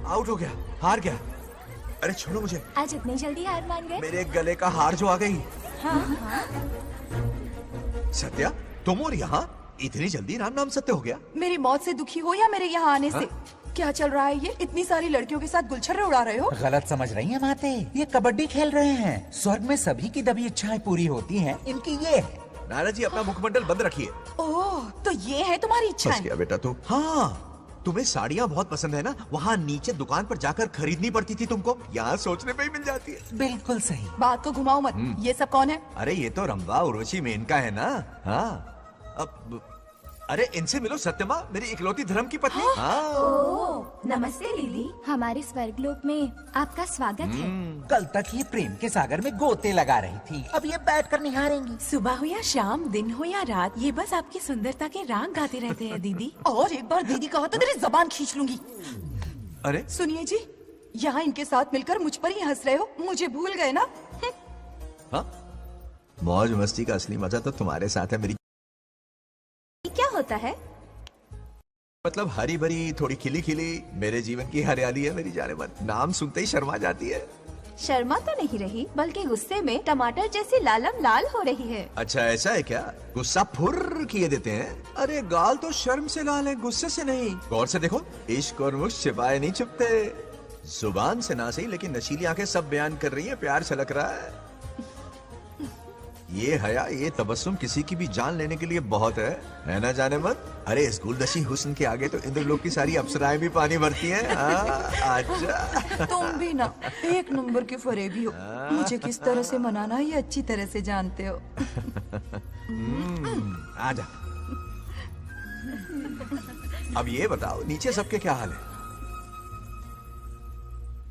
Out हो गया, हार गया। अरे छोड़ो मुझे। आज इतनी जल्दी हार मान गए? मेरे गले का हार जो आ गई। हाँ। सत्या, तुम और यहाँ इतनी जल्दी नाम सत्य हो गया? मेरी मौत से दुखी हो या मेरे यहाँ आने से? क्या चल रहा है ये? इतनी सारी लड़कियों के साथ गुलछर्रे उड़ा रहे हो? गलत समझ रही हैं माते, ये कबड्डी खेल रहे हैं। स्वर्ग में सभी की दबी इच्छाएं पूरी होती हैं, इनकी ये है। नायरा जी, अपना मुखमंडल बंद रखिए। ओह, तो ये है तुम्हारी इच्छाएं? बस क्या बेटा तू? हाँ, तुम्हें साड़ियाँ बहुत पसंद है ना? वहाँ नीचे दुकान पर जाकर खरीदनी पड़ती थी तुमको, यहाँ सोचने पे ही मिल जाती है। बिल्कुल सही। बात को घुमाओ मत। ये सब कौन है? अरे ये तो रंभा उर्वशी मेनका है ना। हाँ, अब अरे इनसे मिलो सत्यमा, मेरी इकलौती धर्म की पत्नी। हाँ। नमस्ते दीदी, हमारे स्वर्गलोक में आपका स्वागत है। कल तक ये प्रेम के सागर में गोते लगा रही थी, अब ये बैठकर निहारेंगी। सुबह हो या शाम, दिन हो या रात, ये बस आपकी सुंदरता के राग गाते रहते हैं दीदी। और एक बार दीदी कहा तो तेरी जबान खींच लूंगी। अरे सुनिए जी, यहाँ इनके साथ मिलकर मुझ पर ही हंस रहे हो, मुझे भूल गए ना? हाँ, मौज मस्ती का असली मजा तो तुम्हारे साथ है मेरी। क्या होता है? मतलब हरी भरी थोड़ी खिली खिली मेरे जीवन की हरियाली है मेरी जाने मन। नाम सुनते ही शर्मा जाती है। शर्मा तो नहीं रही, बल्कि गुस्से में टमाटर जैसी लालम लाल हो रही है। अच्छा ऐसा है क्या? गुस्सा फुर्र किए देते हैं। अरे गाल तो शर्म से लाल है, गुस्से से नहीं। गौर से देखो, इश्क और मुश्क छिपाए नहीं छुपते। जुबान से ना सही, लेकिन नशीली आंखें सब बयान कर रही हैं, प्यार छलक रहा है। ये हया, ये तबस्सुम किसी की भी जान लेने के लिए बहुत है ना जाने मन? अरे इस गुलदशी हुस्न के आगे तो इंद्रलोक की सारी अप्सराएं भी पानी भरती हैं। अच्छा। तुम भी ना एक नंबर के फरेबी हो। मुझे किस तरह से मनाना है ये अच्छी तरह से जानते हो। आजा। अब ये बताओ, नीचे सबके क्या हाल है?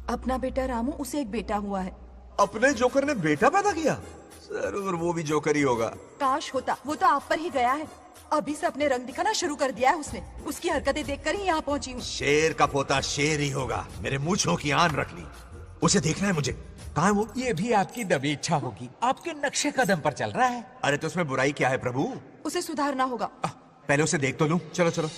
अपना बेटा रामू, उसे एक बेटा हुआ है। अपने जोकर ने बेटा पैदा किया? जरूर वो भी जोकर ही होगा। काश होता, वो तो आप पर ही गया है। अभी से अपने रंग दिखाना शुरू कर दिया है उसने। उसकी हरकतें देखकर ही यहाँ पहुँची हूँ। शेर का पोता शेर ही होगा। मेरे मूंछों की आन रख ली। उसे देखना है मुझे। कहाँ है वो? ये भी आपकी दबी इच्छा होगी, आपके नक्शे कदम पर चल रहा है। अरे तो उसमें बुराई क्या है प्रभु? उसे सुधारना होगा। पहले उसे देख तो लूं। चलो चलो।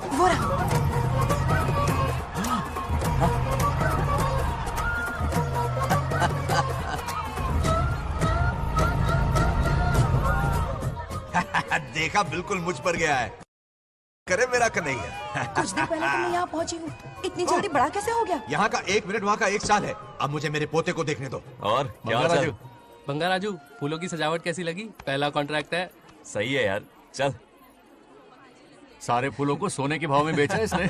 वो रहा। देखा, बिल्कुल मुझ पर गया है। करे मेरा कन्हैया। कुछ दिन पहले तो मैं यहाँ पहुँची हूँ। इतनी जल्दी बड़ा कैसे हो गया? यहाँ का 1 मिनट, वहाँ का 1 साल है। अब मुझे मेरे पोते को देखने दो। और क्या हाल चाल? बंगा राजू, फूलों की सजावट कैसी लगी? पहला कॉन्ट्रैक्ट है। सही है यार, चल। सारे फूलों को सोने के भाव में बेचा है इसने।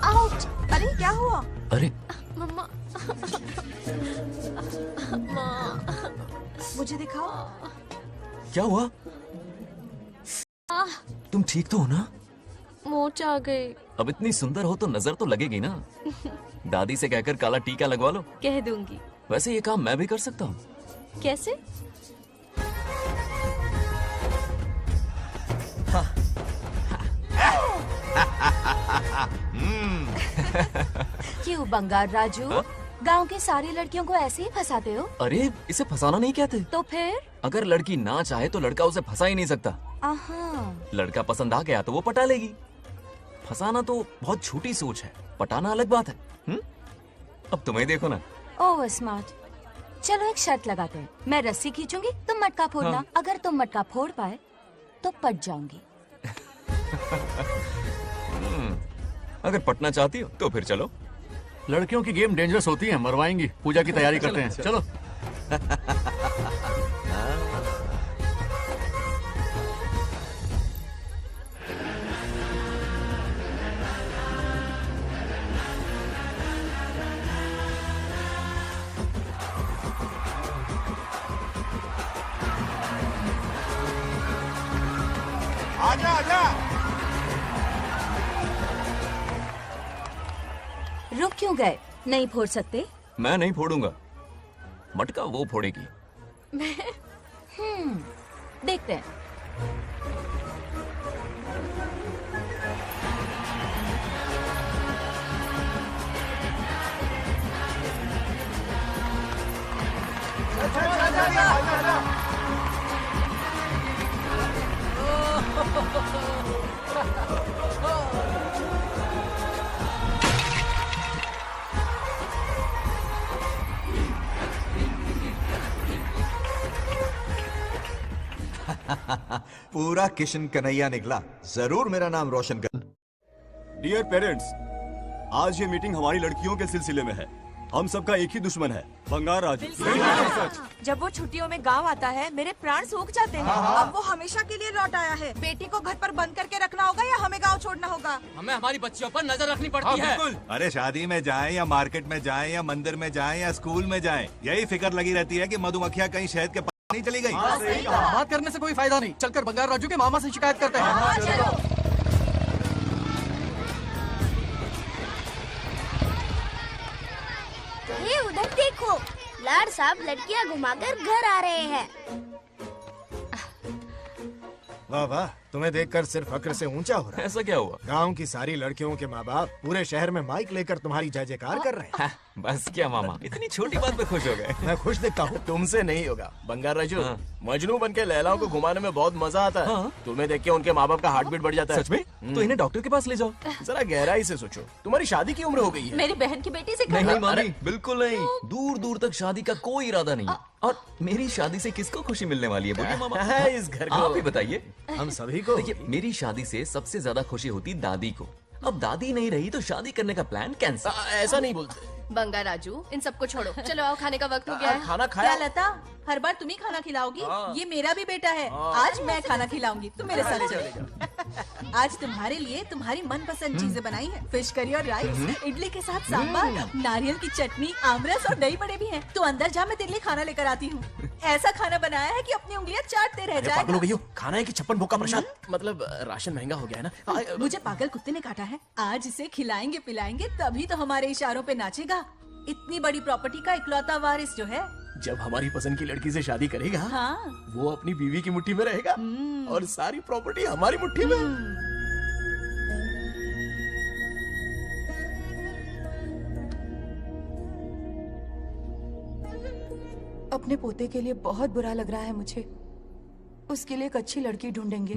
आउट! अरे क्या हुआ? अरे मम्मा। मुझे दिखाओ। क्या हुआ? तुम ठीक तो हो ना? मोच आ गई। अब इतनी सुंदर हो तो नजर तो लगेगी ना। दादी से कहकर काला टीका लगवा लो। कह दूंगी। वैसे ये काम मैं भी कर सकता हूँ। कैसे? क्यों बंगार राजू? गांव की सारी लड़कियों को ऐसे ही फंसाते हो? अरे इसे फंसाना नहीं कहते। तो फिर? अगर लड़की ना चाहे तो लड़का उसे फंसा ही नहीं सकता। लड़का पसंद आ गया तो वो पटा लेगी। फंसाना तो बहुत छोटी सोच है, पटाना अलग बात है। अब तुम्हें देखो ना। Over smart. चलो एक शर्त लगाते हैं। मैं रस्सी खींचूंगी, तुम मटका फोड़ना। अगर तुम मटका फोड़ पाए तो पट जाऊंगी। अगर पटना चाहती हो तो फिर चलो। लड़कियों की गेम डेंजरस होती है, मरवाएंगी। पूजा की तैयारी करते हैं, चलो। रुक क्यों गए? नहीं फोड़ सकते? मैं नहीं फोड़ूंगा, मटका वो फोड़ेगी। देखते हैं। पूरा किशन कन्हैया निकला। जरूर मेरा नाम रोशन कर। डियर पेरेंट्स, आज ये मीटिंग हमारी लड़कियों के सिलसिले में है। हम सबका एक ही दुश्मन है, बंगार राजू। जब वो छुट्टियों में गांव आता है मेरे प्राण सूख जाते हैं। अब वो हमेशा के लिए लौट आया है। बेटी को घर पर बंद करके रखना होगा या हमें गांव छोड़ना होगा? हमें हमारी बच्चियों पर नजर रखनी पड़ती है। अरे शादी में जाएं या मार्केट में जाएं या मंदिर में जाएं या स्कूल में जाएं, यही फिक्र लगी रहती है कि मधुमक्खियां कहीं शहद के पास नहीं चली गई। बात करने से कोई फायदा नहीं, चलकर बंगार राजू के मामा से शिकायत करते हैं। ये उधर देखो, लाड साहब लड़कियां घुमाकर घर आ रहे हैं। वाह वाह, तुम्हें देखकर सिर्फ फक्र से ऊंचा हो रहा है। ऐसा क्या हुआ? गांव की सारी लड़कियों के माँ बाप पूरे शहर में माइक लेकर तुम्हारी जय जयकार कर रहे हैं। बस क्या मामा, इतनी छोटी बात पे खुश हो गए? मैं खुश दिखता हूँ। तुमसे नहीं होगा बंगार राजू। हाँ। मजनू बनके लैलाओं को घुमाने में बहुत मजा आता है। हाँ। तुम्हें देख के उनके माँ बाप का हार्ट बीट बढ़ जाता है। सच में? तो इन्हें डॉक्टर के पास ले जाओ। जरा गहराई से सोचो, तुम्हारी शादी की उम्र हो गई है। मेरी बहन की बेटी से नहीं मामी, बिल्कुल नहीं। दूर दूर तक शादी का कोई इरादा नहीं। और मेरी शादी से किसको खुशी मिलने वाली है बोलिए मामा? इस घर को आप ही बताइए। हम सभी को। देखिए, मेरी शादी से सबसे ज्यादा खुशी होती दादी को। अब दादी नहीं रही तो शादी करने का प्लान कैंसिल। ऐसा नहीं बोलते। बंगार राजू, इन सबको छोड़ो, चलो आओ, खाने का वक्त हो गया है। खाना खाया? क्या लता, हर बार तुम ही खाना खिलाओगी? ये मेरा भी बेटा है। आज मैं खाना खिलाऊंगी, तुम मेरे साथ चलो। आज तुम्हारे लिए तुम्हारी मनपसंद चीजें बनाई है। फिश करी और राइस, इडली के साथ सांभर, नारियल की चटनी, आमरस और दही बड़े भी हैं। तो अंदर जा, मैं तेरे लिए खाना लेकर आती हूँ। ऐसा खाना बनाया है कि अपनी उंगलियां चाटते रह पागल हो जाए। गई हो, खाना है कि 56 भोग का प्रसाद? मतलब राशन महंगा हो गया है ना। मुझे पागल कुत्ते ने काटा है। आज इसे खिलाएंगे पिलाएंगे तभी तो हमारे इशारों पे नाचेगा। इतनी बड़ी प्रॉपर्टी का इकलौता वारिस जो है। जब हमारी पसंद की लड़की से शादी करेगा, हाँ। वो अपनी बीवी की मुट्ठी में रहेगा और सारी प्रॉपर्टी हमारी मुट्ठी में। अपने पोते के लिए बहुत बुरा लग रहा है मुझे। उसके लिए एक अच्छी लड़की ढूंढेंगे।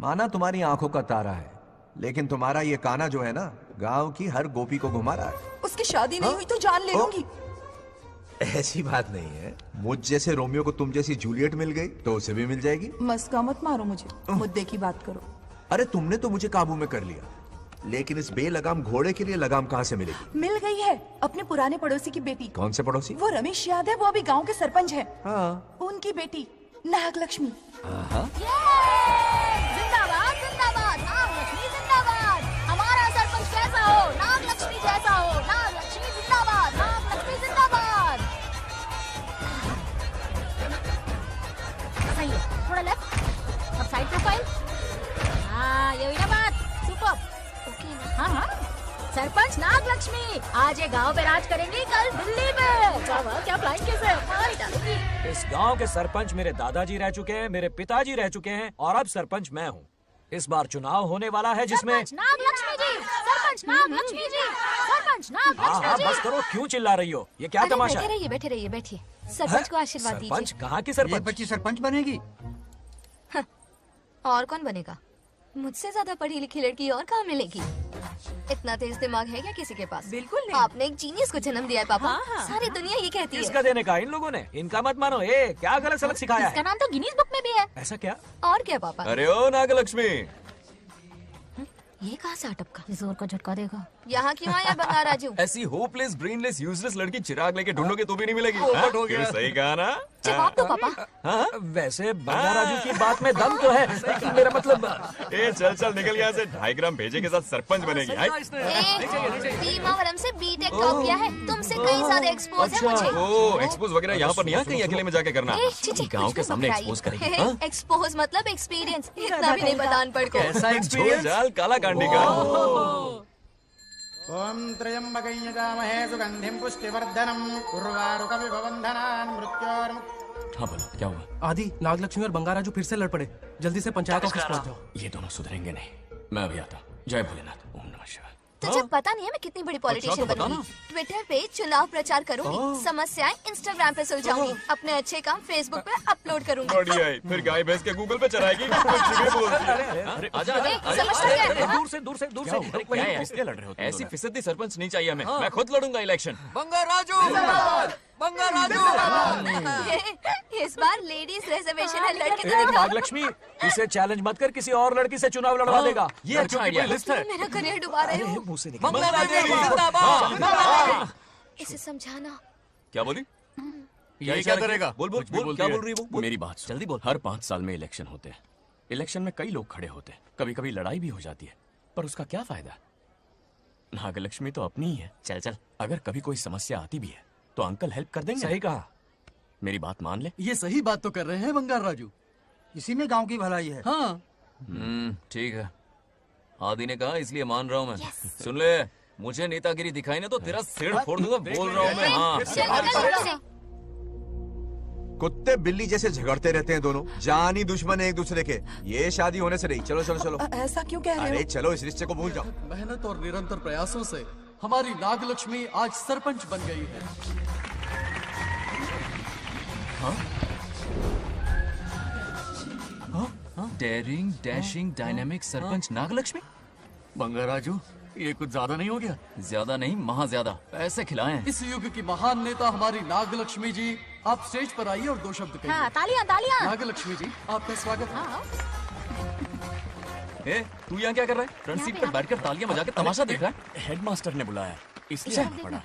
माना तुम्हारी आंखों का तारा है, लेकिन तुम्हारा ये काना जो है ना, गांव की हर गोपी को घुमा रहा है। उसकी शादी नहीं हुई तो जान ले लूंगी। ऐसी बात नहीं है। मुझ जैसे रोमियो को तुम जैसी जूलियट मिल गई तो उसे भी मिल जाएगी। मस्का मत मारो मुझे, मुद्दे की बात करो। अरे तुमने तो मुझे काबू में कर लिया, लेकिन इस बेलगाम घोड़े के लिए लगाम कहाँ से मिलेगी? मिल गई है, अपने पुराने पड़ोसी की बेटी। कौन से पड़ोसी? वो रमेश यादव, वो अभी गांव के सरपंच है। हाँ। उनकी बेटी नागलक्ष्मी। जिंदाबाद जिंदाबाद, नागलक्ष्मी जिंदाबाद। हमारा सरपंच कैसा हो, नागलक्ष्मी जैसा हो। नागलक्ष्मी जिंदाबाद, नागलक्ष्मी जिंदाबाद। सही है, थोड़ा लेफ्ट, अब साइड प्रोफाइल। हाँ, ये हुई ना बात। सुपर। ओके। हाँ हाँ, सरपंच नागलक्ष्मी आज ये गांव पे राज करेंगी, कल दिल्ली में। क्या फ्लाइंग किस है, मार डालूंगी। इस गांव के सरपंच मेरे दादाजी रह चुके हैं, मेरे पिताजी रह चुके हैं और अब सरपंच मैं हूँ। इस बार चुनाव होने वाला है जिसमें सरपंच नागलक्ष्मी जी, सरपंच नागलक्ष्मी जी, सरपंच नागलक्ष्मी जी। बस करो, क्यों चिल्ला रही हो? ये क्या तमाशा है? बैठे रहिए, बैठे रहिए, बैठिए। सरपंच को आशीर्वाद दीजिए। सरपंच कहाँ की सरपंच? बच्ची सरपंच बनेगी। और कौन बनेगा? मुझसे ज्यादा पढ़ी लिखी लड़की और कहाँ मिलेगी? इतना तेज दिमाग है क्या किसी के पास? बिल्कुल नहीं। आपने एक जीनियस को जन्म दिया है पापा। हाँ। सारी दुनिया ये कहती है। किसका देने का? इन लोगों ने। इनका मत मानो। क्या गलत सलत सिखाया इसका है? नाम तो गिनीज बुक में भी है। ऐसा क्या? और क्या पापा? अरे ओ नागलक्ष्मी, ये कहाँ से अटपका? जोर का झटका देगा। यहाँ क्यों आया बंगार राजू? ऐसी होपलेस ब्रेनलेस यूजलेस लड़की चिराग लेके ढूंढोगे तो भी नहीं मिलेगी। पोपट हो गया। सही कहा ना? जवाब दो पापा। वैसे बंगा राजू की बात में दम तो है, लेकिन मेरा मतलब। ए चल चल निकल यहाँ से। 2.5 ग्राम भेजे के साथ सरपंच बनेगी। भीमावरम से बीटेक टॉप किया है, तुमसे कहीं ज्यादा एक्सपोज है मुझे। ओ एक्सपोज वगैरह यहाँ पर नहीं है, कहीं अकेले में जाके करना। गाँव के सामने एक्सपोज करेगी। एक्सपोज मतलब एक्सपीरियंस, इतना भी नहीं पता अनपढ़ को। कैसा एक्सपीरियंस? जाल काला कांडी का। ओम त्र्यंबकं यजामहे सुगंधिं पुष्टिवर्धनम् उर्वारुकमिव बन्धनान् मृत्योर्मुक्तिः। हाँ बोलो क्या हुआ? आदि, नागलक्ष्मी और बंगार राजू फिर से लड़ पड़े। जल्दी से पंचायत ऑफिस पहुंच जाओ। ये दोनों सुधरेंगे नहीं। मैं अभी आता हूँ। जय भोलेनाथ। ओम नमः शिवाय। तुझे पता नहीं है मैं कितनी बड़ी पॉलिटिशियन बनूंगी। ट्विटर पे चुनाव प्रचार करूंगी, समस्याएं इंस्टाग्राम पे सुलझाऊंगी, अपने अच्छे काम फेसबुक पे अपलोड करूंगी। बढ़िया है। फिर गाय भैंस के गूगल पे चराएगी। आजा दूर से इसलिए लड़ रहे हो? ऐसी फिसदी सरपंच नहीं चाहिए हमें। मैं खुद लड़ूंगा इलेक्शन। बंगार राजू, बंगार राजू। इस बार लेडीज रिजर्वेशन है, लड़के तो दिखाओ। नागलक्ष्मी, इसे चैलेंज मत कर, किसी और लड़की से चुनाव लड़वा देगा। ये अच्छा आइडिया है। मेरा करियर डुबा रहे हो। मुंह से बंगार राजू जिंदाबाद। इसे समझाना। क्या बोली? ये क्या करेगा? बोल बोल बोल। क्या बोल रही है वो? मेरी बात सुन। जल्दी बोल। हर 5 साल में इलेक्शन होते हैं। इलेक्शन में कई लोग खड़े होते हैं, कभी कभी लड़ाई भी हो जाती है, पर उसका क्या फायदा? नागलक्ष्मी तो अपनी ही है। चल चल, अगर कभी कोई समस्या आती भी है तो अंकल हेल्प कर देंगे। सही कहा। मेरी बात मान ले। ये सही बात तो कर रहे हैं बंगार राजू। इसी में गांव की भलाई है। हाँ ठीक है। आदि ने कहा इसलिए मान रहा हूँ मैं। सुन ले, मुझे नेतागिरी दिखाई ना तो तेरा सिर फोड़ दूंगा। बोल रहा हूँ मैं। हाँ कुत्ते बिल्ली जैसे झगड़ते रहते हैं दोनों, जानी दुश्मन है एक दूसरे के। ये शादी होने से नहीं। चलो चलो चलो। ऐसा क्यों कह रहे हो? अरे चलो, इस रिश्ते को भूल जाओ। मेहनत और निरंतर प्रयासों से हमारी नागलक्ष्मी आज सरपंच बन गई है। Daring dashing dynamic sarpanch Nagalakshmi. Bangarraju, ये कुछ ज्यादा नहीं हो गया? ज्यादा नहीं, महा ज्यादा। पैसे खिलाएं। इस युग की महान नेता हमारी नागलक्ष्मी जी, आप स्टेज पर आइए और 2 शब्द कहिए। हाँ, तालियां तालियां। नागलक्ष्मी जी, आपका स्वागत है। ए, तू यहाँ क्या कर रहा है? फ्रंट सीट पर बैठकर तालियां बजा के तमाशा देख रहा है? हेडमास्टर ने बुलाया, इसलिए आना पड़ा।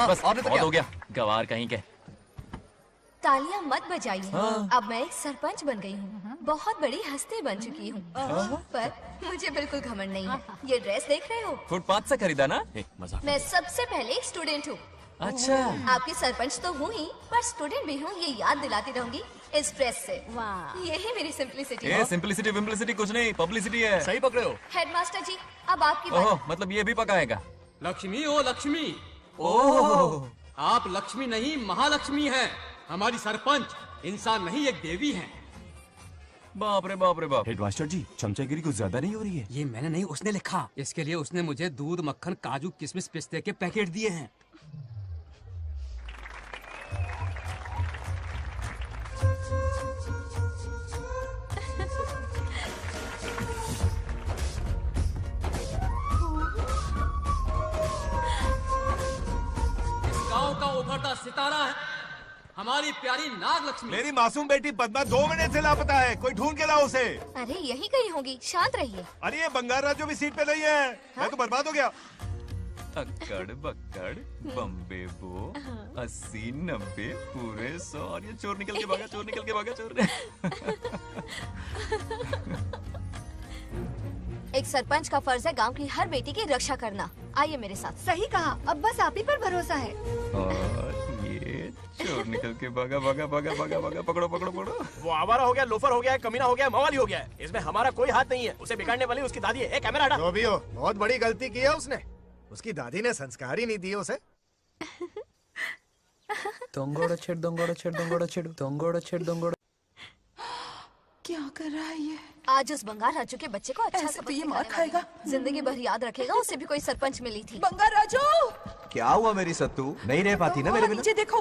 बस बहुत हो गया। गवार कहीं के। तालियां मत बजाइए। अब मैं एक सरपंच बन गई हूँ, बहुत बड़ी हस्ती बन चुकी हूँ, पर मुझे बिल्कुल घमंड नहीं है। ये ड्रेस देख रहे हो? फुटपाथ से खरीदा ना? मजाक। मैं सबसे पहले एक स्टूडेंट हूँ। अच्छा। आपकी सरपंच तो हूँ ही, पर स्टूडेंट भी हूँ, ये याद दिलाती रहूंगी इस ड्रेस से। वाह, यही मेरी सिंपलिसिटी ए, है। सिंपलिसिटी विम्पलिसिटी कुछ नहीं, पब्लिसिटी है। सही पकड़े हो। हेडमास्टर जी, अब आपकी ओह, बारी। मतलब ये भी पकाएगा? लक्ष्मी ओ लक्ष्मी। ओह, आप लक्ष्मी नहीं महालक्ष्मी हैं। हमारी सरपंच इंसान नहीं, एक देवी हैं। बाप रे बाप रे बाप। हेडमास्टर जी, चमचागिरी कुछ ज्यादा नहीं हो रही है? ये मैंने नहीं, उसने लिखा। इसके लिए उसने मुझे दूध, मक्खन, काजू, किशमिश, पिस्ते के पैकेट दिए हैं। गांव का उभरता सितारा है हमारी प्यारी नागलक्ष्मी। मेरी मासूम बेटी पद्मा 2 महीने से लापता है, कोई ढूंढ के लाओ उसे। अरे यही कहीं होगी, शांत रहिए। अरे ये बंगार राजू भी सीट पे नहीं है। मैं तो बर्बाद हो गया। अक्कड़ बक्कड़ बम्बे बो 80 90 पूरे 100 और ये चोर निकल के भागा, चोर निकल के भागा, चोर। एक सरपंच का फर्ज है गांव की हर बेटी की रक्षा करना। आइए मेरे साथ। सही कहा, अब बस आप ही पर भरोसा है। और ये चोर निकल के भागा भागा भागा भागा भागा। पकड़ो पकड़ो पकड़ो। वो आवारा हो गया, लोफर हो गया, कमीना हो गया, मवाली हो गया है। इसमें हमारा कोई हाथ नहीं है। उसे बिगाड़ने वाली उसकी दादी है। कैमरा हटा। जो भी हो, बहुत बड़ी गलती की है उसने। उसकी दादी ने संस्कार ही नहीं दिए उसे। दोंगोड़ा छेड़ दोंगोड़ा छेड़ दोंगोड़ा छेड़ दोंगोड़ा छेड़ दोंगोड़ा। क्या कर रहा है ये? आज उस बंगार राजू के बच्चे को अच्छा ऐसे सबक तो ये सिखाने मार खाएगा। वाली हूँ। जिंदगी भर याद रखेगा, उसे भी कोई सरपंच मिली थी। बंगार राजू, क्या हुआ मेरी सत्तू? नहीं रह पाती ना मेरे बिना? नीचे देखो।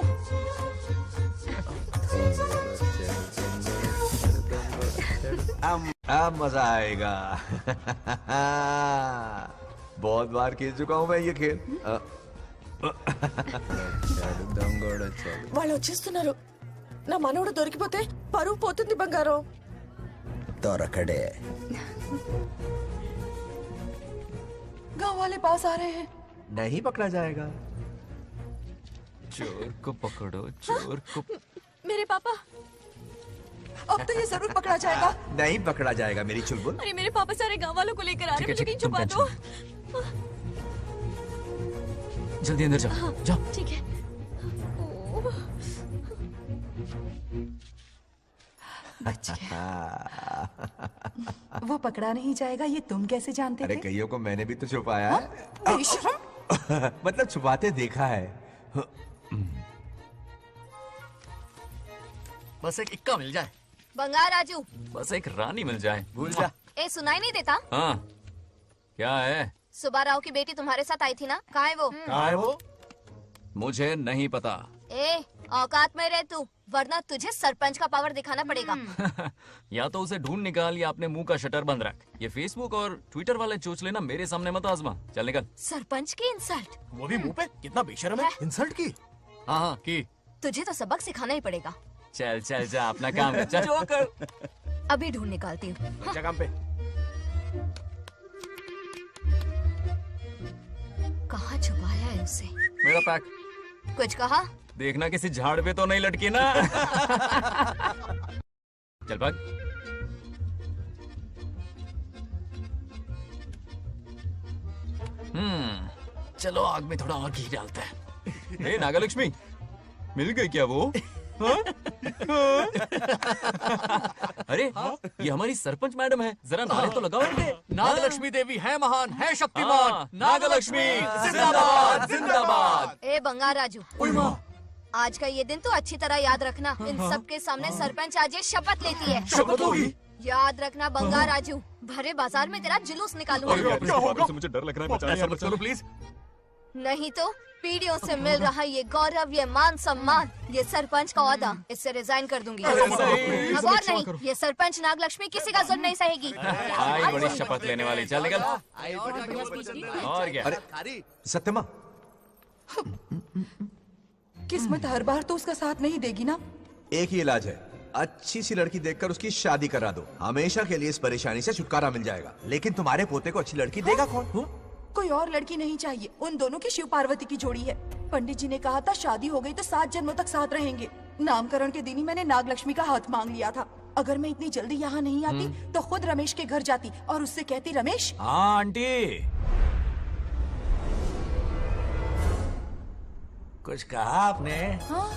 अब मजा आएगा। बहुत बार खेल चुका हूँ मैं ये खेल। వాళ్ళు వచ్చేస్తున్నారు. నా మనవడు దొరికిపోతే పరువు పోతుంది బంగారం. దొరకడే. गांव वाले पास आ रहे हैं. नहीं पकड़ा जाएगा. चोर को पकड़ो, चोर को. मेरे पापा, अब तो ये जरूर पकड़ा जाएगा. नहीं पकड़ा जाएगा मेरी चुलबुल. अरे मेरे पापा सारे गांव वालों को लेकर आ रहे हैं, मुझे कहीं छुपा दो. जल्दी अंदर जाओ. जाओ. ठीक है. वो पकड़ा नहीं जाएगा ये तुम कैसे जानते अरे थे? कईयों को मैंने भी तो छुपाया है. मतलब छुपाते देखा है. बस एक इक्का मिल जाए. बंगार राजू, बस एक रानी मिल जाए. भूल जा. ए सुनाई नहीं देता? हाँ, क्या है? सुबह राव की बेटी तुम्हारे साथ आई थी ना, कहाँ है वो? कहाँ है वो? मुझे नहीं पता. ए औकात में रह तू, वरना तुझे सरपंच का पावर दिखाना पड़ेगा. या तो उसे ढूंढ निकाल या अपने मुंह का शटर बंद रख. ये फेसबुक और ट्विटर वाले चोचले ना मेरे सामने मत आजमा. चल निकल. सरपंच की इंसल्ट. वो भी मुंह पे. कितना बेशर्म है. इंसल्ट की? हाँ की. तुझे तो सबक सिखाना ही पड़ेगा. चल चल जा अपना काम कर. चल. जो कर. अभी ढूंढ निकालती हूँ. अच्छा काम पे. कहाँ छुपाया है उसे? मेरा पैक. कुछ कहा? देखना किसी झाड़ पे तो नहीं लटकी ना. चल भाग. चलो आग में थोड़ा और घी डालते हैं. ए नागलक्ष्मी, मिल गई क्या वो? हाँ? अरे ये हमारी सरपंच मैडम है, जरा नारे तो लगाओ इनके. नागलक्ष्मी देवी है महान, है शक्तिमान. नागलक्ष्मी जिंदाबाद जिंदाबाद. ए बंगार राजू, आज का ये दिन तो अच्छी तरह याद रखना. इन सब के सामने सरपंच आज ये शपथ लेती है. शपथ होगी? याद रखना बंगार राजू, भरे बाजार में तेरा जुलूस निकालूंगा. क्या होगा? मुझे डर लग रहा है. बचाने मत करो प्लीज. नहीं तो पीढ़ियों से मिल रहा ये गौरव, ये मान सम्मान, ये सरपंच का ओहदा, इससे रिजाइन कर दूंगी. अब और नहीं, ये सरपंच नागलक्ष्मी किसी का जुल्म नहीं सहेगी. आई बड़ी शपथ लेने वाली. चल निकल. और क्या? अरे सत्यमा, किस्मत हर बार तो उसका साथ नहीं देगी ना. एक ही इलाज है, अच्छी सी लड़की देखकर उसकी शादी करा दो. हमेशा के लिए इस परेशानी से छुटकारा मिल जाएगा. लेकिन तुम्हारे पोते को अच्छी लड़की देगा कौन? कोई और लड़की नहीं चाहिए. उन दोनों की शिव पार्वती की जोड़ी है. पंडित जी ने कहा था शादी हो गई तो 7 जन्मों तक साथ रहेंगे. नामकरण के दिन ही मैंने नागलक्ष्मी का हाथ मांग लिया था. अगर मैं इतनी जल्दी यहाँ नहीं आती तो खुद रमेश के घर जाती और उससे कहती, रमेश. हाँ आंटी, कुछ कहा आपने? हाँ,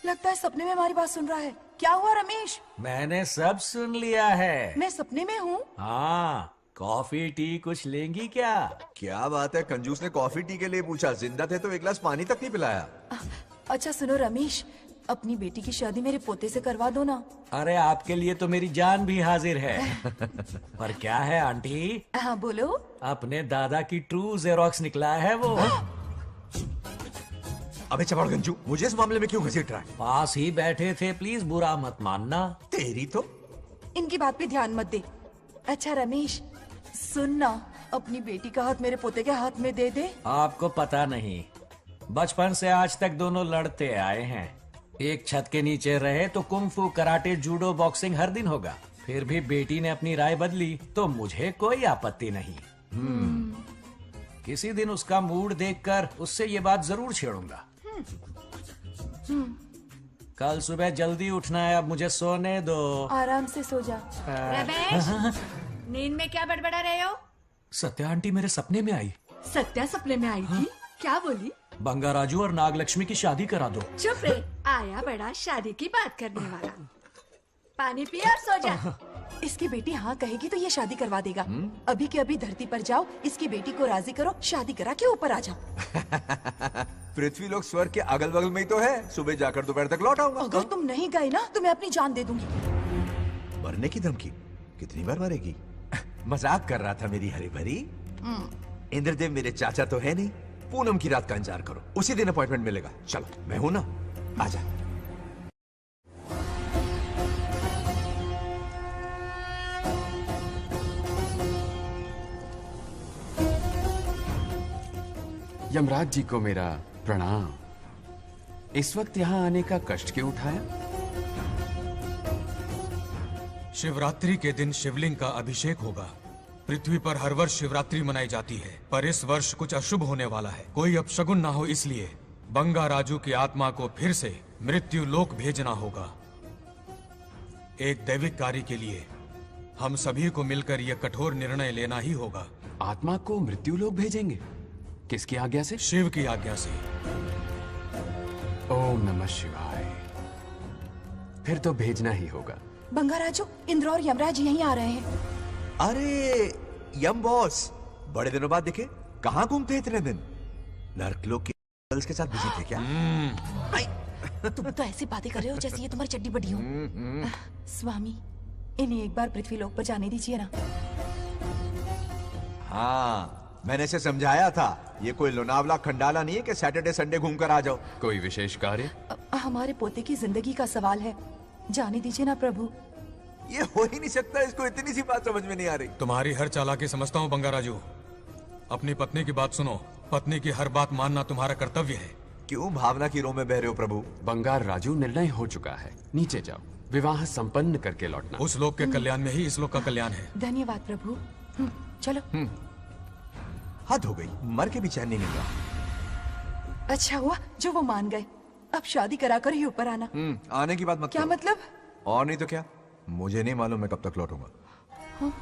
लगता है सपने में हमारी बात सुन रहा है. क्या हुआ रमेश? मैंने सब सुन लिया है. मैं सपने में हूँ? हाँ, कॉफी टी कुछ लेंगी क्या? क्या बात है, कंजूस ने कॉफी टी के लिए पूछा. जिंदा थे तो एक गिलास पानी तक नहीं पिलाया. अच्छा सुनो रमेश, अपनी बेटी की शादी मेरे पोते से करवा दो ना. अरे आपके लिए तो मेरी जान भी हाजिर है. पर क्या है आंटी? हाँ बोलो. अपने दादा की ट्रू जेरोक्स निकला है वो. अबे चपड़गंजू, मुझे इस मामले में क्यों घसीट रहा है? पास ही बैठे थे, प्लीज बुरा मत मानना. तेरी तो. इनकी बात पे ध्यान मत दे. अच्छा रमेश सुन ना, अपनी बेटी का हाथ मेरे पोते के हाथ में दे दे. आपको पता नहीं, बचपन से आज तक दोनों लड़ते आए हैं. एक छत के नीचे रहे तो कुंफू, कराटे, जूडो, बॉक्सिंग हर दिन होगा. फिर भी बेटी ने अपनी राय बदली तो मुझे कोई आपत्ति नहीं. किसी दिन उसका मूड देखकर उससे ये बात जरूर छेड़ूंगा. कल सुबह जल्दी उठना है. अब मुझे सोने दो. आराम से सो जा. रमेश, नींद में क्या बड़बड़ा रहे हो? सत्या आंटी मेरे सपने में आई. सत्या सपने में आई थी? क्या बोली? बंगाराजू और नागलक्ष्मी की शादी करा दो. चुप रे, आया बड़ा शादी की बात करने वाला. पानी पी और सो जा. इसकी बेटी हाँ कहेगी तो ये शादी करवा देगा. अभी के अभी धरती पर जाओ, इसकी बेटी को राजी करो, शादी करा के ऊपर आ जाओ. पृथ्वी लोग स्वर्ग के अगल बगल में ही तो है. सुबह जाकर दोपहर तक लौट आऊंगा. अगर तुम नहीं गए ना तो मैं अपनी जान दे दूंगी. मरने की धमकी? कितनी बार मरेगी? मजाक कर रहा था मेरी हरी भरी. इंद्रदेव मेरे चाचा तो है नहीं. पूनम की रात का इंतजार करो, उसी दिन अपॉइंटमेंट मिलेगा. चलो मैं हूं ना, आजा. यमराज जी को मेरा प्रणाम. इस वक्त यहाँ आने का कष्ट क्यों उठाया? शिवरात्रि के दिन शिवलिंग का अभिषेक होगा। पृथ्वी पर हर वर्ष शिवरात्रि मनाई जाती है, पर इस वर्ष कुछ अशुभ होने वाला है। कोई अपशगुन ना हो, इसलिए बंगा राजू की आत्मा को फिर से मृत्यु लोक भेजना होगा। एक दैविक कार्य के लिए हम सभी को मिलकर यह कठोर निर्णय लेना ही होगा। आत्मा को मृत्यु लोक भेजेंगे? किसकी आज्ञा से? शिव की आज्ञा से। ओम नमः शिवाय। फिर तो भेजना ही होगा। बंगाराजू, इंद्र और यमराज यहीं आ रहे हैं। अरे यम बॉस, बड़े दिनों बाद दिखे। कहाँ घूमते इतने दिन? नर्कलोक के गर्ल्स के साथ बिजी थे क्या? तुम तो ऐसी बातें कर रहे हो जैसे ये तुम्हारी चड्डी बड़ी हो। स्वामी, इन्हें एक बार पृथ्वी लोक पर जाने दीजिए ना। हाँ, मैंने इसे समझाया था। ये कोई लोनावला खंडाला नहीं है कि सैटरडे संडे घूमकर आ जाओ। कोई विशेष कार्य? हमारे पोते की जिंदगी का सवाल है, जाने दीजिए ना प्रभु। ये हो ही नहीं सकता, इसको इतनी सी बात समझ में नहीं आ रही। तुम्हारी हर चालाकी समझता हूँ बंगाराजू। अपनी पत्नी की बात सुनो। पत्नी की हर बात मानना तुम्हारा कर्तव्य है। क्यों भावना की रो में बह रहे हो प्रभु? बंगार राजू, निर्णय हो चुका है। नीचे जाओ, विवाह संपन्न करके लौटना। उस लोक के कल्याण में ही इस लोक का कल्याण है। धन्यवाद प्रभु। चलो। हद हो गई, मर के भी चैन नहीं मिला। अच्छा हुआ जो वो मान गए। अब शादी कराकर ही ऊपर आना। आने की बात मत क्या करो। मतलब? और नहीं तो क्या, मुझे नहीं मालूम मैं कब तक लौटूंगा। हाँ?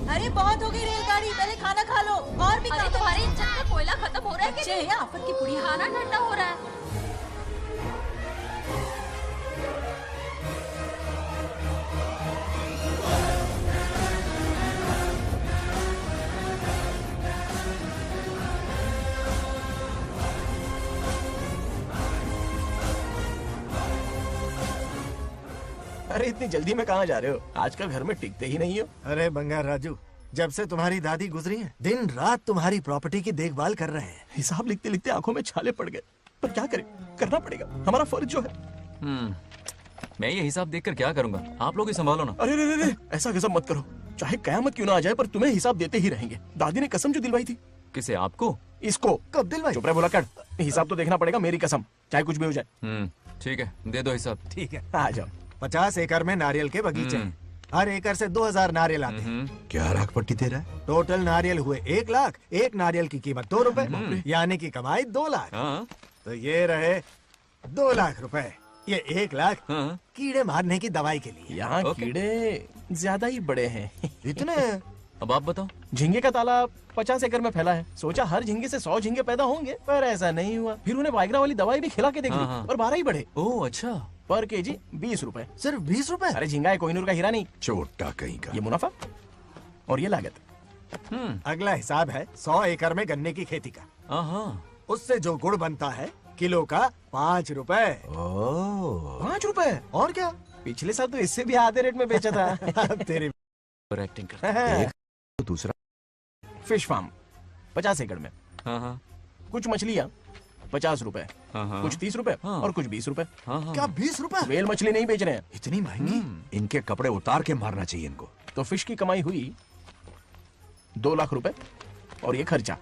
अरे बहुत हो गई रेलगाड़ी, पहले खाना खा लो। और भी अरे तुम्हारे इंजन में कोयला खत्म हो रहा है बच्चे हैं, आफत की पुड़ी। खाना ठंडा हो रहा है। अरे इतनी जल्दी में कहाँ जा रहे हो? आजकल घर में टिकते ही नहीं हो। अरे बंगार राजू, जब से तुम्हारी दादी गुजरी है, दिन रात तुम्हारी प्रॉपर्टी की देखभाल कर रहे हैं। हिसाब लिखते लिखते आंखों में छाले पड़ गए, पर क्या करें, करना पड़ेगा, हमारा फर्ज जो है। मैं ये हिसाब देखकर क्या करूंगा? आप लोग ही संभालो ना। अरे रे रे, ऐसा गजब मत करो। चाहे कयामत क्यों ना आ जाए, पर तुम्हें हिसाब देते ही रहेंगे। दादी ने कसम जो दिलवाई थी। किसे? आपको? इसको। कब दिलवाई? चुप रहे, बोला कर। हिसाब तो देखना पड़ेगा, मेरी कसम, चाहे कुछ भी हो जाए। ठीक है, दे दो हिसाब। ठीक है, आ जाओ। 50 एकड़ में नारियल के बगीचे हैं। हर एकड़ से 2000 नारियल आते हैं। क्या राख पट्टी दे रहा है? टोटल नारियल हुए 1 लाख। एक नारियल की कीमत 2 रुपए, यानी कि कमाई 2 लाख। तो ये रहे 2 लाख रुपए। ये 1 लाख कीड़े मारने की दवाई के लिए। यहाँ कीड़े ज्यादा ही बड़े हैं। इतने? अब आप बताओ। झींगे का तालाब 50 एकड़ में फैला है। सोचा हर झींगे से 100 झींगे पैदा होंगे, पर ऐसा नहीं हुआ। फिर उन्हें वाइग्रा वाली दवाई भी खिला के देख ली, और 12 ही बढ़े। ओह अच्छा। पर केजी 20 रुपए। सिर्फ 20 रुपए? अरे झींगा है, कोहिनूर का हीरा नहीं। छोटा कहीं का। ये मुनाफा और ये लागत। अगला हिसाब है 100 एकड़ में गन्ने की खेती का। उससे जो गुड़ बनता है, किलो का 5 रुपए। 5 रुपए? और क्या, पिछले साल तो इससे भी आधे रेट में बेचा था। तेरी एक्टिंग करता है। दूसरा फिश फार्म 50 एकड़ में। कुछ मछलियाँ 50 रुपए, कुछ 30 रुपए और कुछ 20 रुपए। क्या 20 रुपए? वेल मछली नहीं बेच रहे हैं। इतनी महंगी? इनके कपड़े उतार के मारना चाहिए इनको। तो फिश की कमाई हुई 2 लाख रुपए, और ये खर्चा।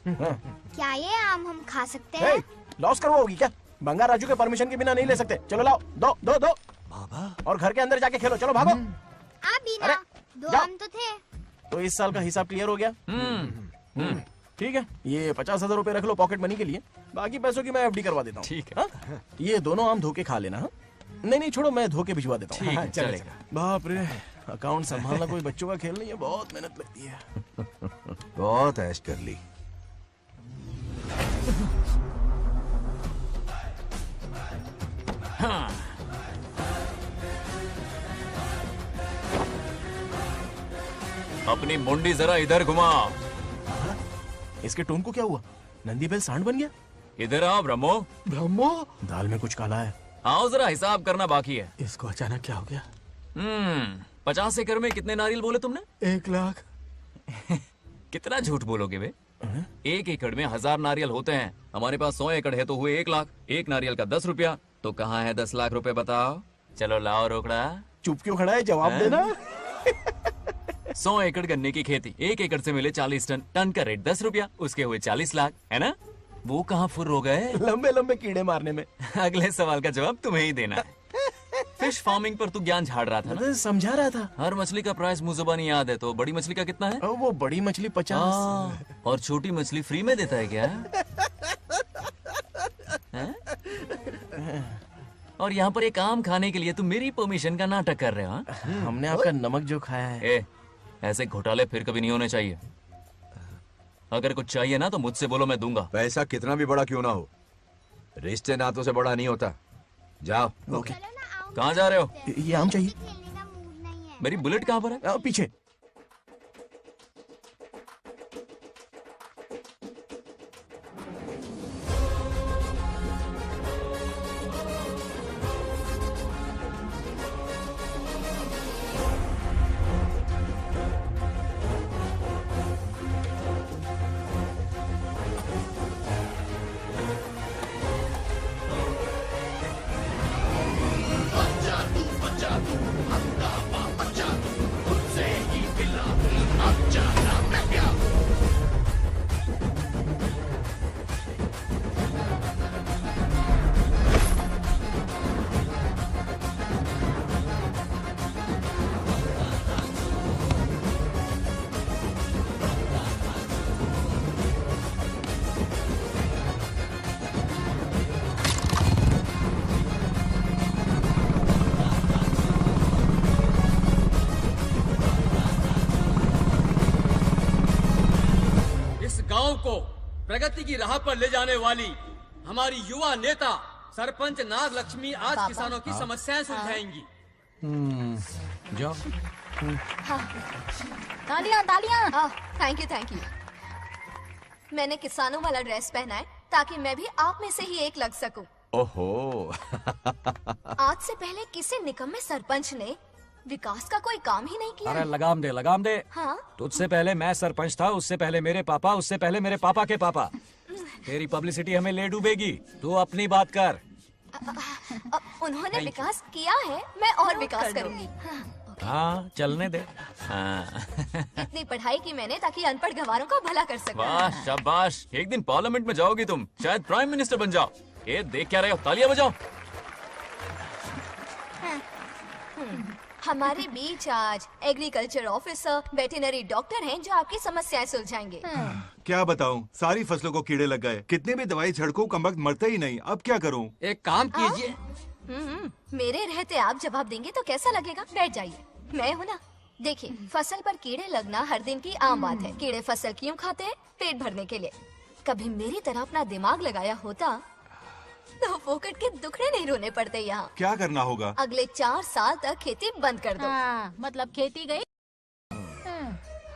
क्या ये आम हम खा सकते हैं? लॉस करवाओगी क्या? बंगार राजू के परमिशन के बिना नहीं ले सकते। चलो लाओ, दो दो दो। बाबा। और घर के अंदर जाके खेलो, चलो भागो। अभी ना, 2 आम तो थे। तो इस साल का हिसाब क्लियर हो गया? ठीक है, ये 50,000 रुपए रख लो पॉकेट मनी के लिए। बाकी पैसों की मैं एफडी करवा देता हूँ। ठीक है। ये दोनों आम धोके खा लेना। नहीं छोड़ो, मैं धोके भिजवा देता हूँ। ठीक है, चलेगा। बाप रे, अकाउंट संभालना कोई बच्चों का खेल नहीं है, बहुत मेहनत लगती है। बहुत ऐश कर ली। अपनी मुंडी जरा इधर घुमा। इसके टोन को क्या हुआ? नंदी बैल सांड बन गया। इधर आओ ब्रह्मो। ब्रह्मो, दाल में कुछ काला है। आओ जरा हिसाब करना बाकी है। इसको अचानक क्या हो गया? 50 एकड़ में कितने नारियल बोले तुमने? 1 लाख। कितना झूठ बोलोगे बे? 1 एकड़ में 1000 नारियल होते हैं। हमारे पास 100 एकड़ है तो हुए 1 लाख। एक नारियल का 10 रुपया, तो कहाँ है 10 लाख रुपए बताओ? चलो लाओ रोकड़ा। चुप क्यों खड़ा है, जवाब देना। 100 एकड़ गन्ने की खेती, 1 एकड़ से मिले 40 टन, टन का रेट 10 रुपया, उसके हुए 40 लाख, है ना? वो कहाँ फुर हो गए? लंबे लंबे कीड़े मारने में। अगले सवाल का जवाब तुम्हें ही देना है। फिश फार्मिंग पर तू ज्ञान झाड़ रहा था ना? समझा रहा था। हर मछली का प्राइस मुझे जुबानी याद है, तो बड़ी मछली का कितना है? वो बड़ी मछली 50। और छोटी मछली फ्री में देता है क्या? और यहाँ पर एक आम खाने के लिए तुम मेरी परमिशन का नाटक कर रहे हो? हमने आपका नमक जो खाया है। ऐसे घोटाले फिर कभी नहीं होने चाहिए। अगर कुछ चाहिए ना तो मुझसे बोलो, मैं दूंगा। पैसा कितना भी बड़ा क्यों ना हो, रिश्ते नातों से बड़ा नहीं होता। जाओ। ओके। कहाँ जा रहे हो? ये आम चाहिए। मेरी बुलेट कहाँ पर है? पीछे। गांव को प्रगति की राह पर ले जाने वाली हमारी युवा नेता सरपंच नाग लक्ष्मी आज किसानों की समस्याएं सुलझाएंगी। जाओ। तालियां तालियां। Thank you. मैंने किसानों वाला ड्रेस पहना है ताकि मैं भी आप में से ही एक लग सकूं। ओहो। आज से पहले किसी निकम्मे सरपंच ने विकास का कोई काम ही नहीं किया। अरे लगाम दे, लगाम दे। हाँ? तुझसे पहले मैं सरपंच था, उससे पहले मेरे पापा, उससे पहले मेरे पापा के पापा। तेरी पब्लिसिटी हमें ले डूबेगी। तू अपनी बात कर। उन्होंने विकास किया है, मैं और विकास करूंगी। हाँ, चलने दे। इतनी पढ़ाई की मैंने ताकि अनपढ़ गंवारों का भला कर सकूं। वाह शाबाश, एक दिन पार्लियामेंट में जाओगी तुम, शायद प्राइम मिनिस्टर बन जाओ। ये देख क्या रहे हो, तालियां बजाओ। हमारे बीच आज एग्रीकल्चर ऑफिसर, वेटरनरी डॉक्टर हैं जो आपकी समस्याएं सुलझाएंगे। क्या बताऊं, सारी फसलों को कीड़े लग गए। कितने भी दवाई छिड़कूं, कमबख्त मरते ही नहीं। अब क्या करूं? एक काम कीजिए। मेरे रहते आप जवाब देंगे तो कैसा लगेगा? बैठ जाइए, मैं हूँ ना। देखिए, फसल पर कीड़े लगना हर दिन की आम बात है। कीड़े फसल क्यों खाते हैं? पेट भरने के लिए। कभी मेरी तरह अपना दिमाग लगाया होता तो फोकट के दुखड़े नहीं रोने पड़ते यहाँ। क्या करना होगा? अगले 4 साल तक खेती बंद कर दो। मतलब खेती गई।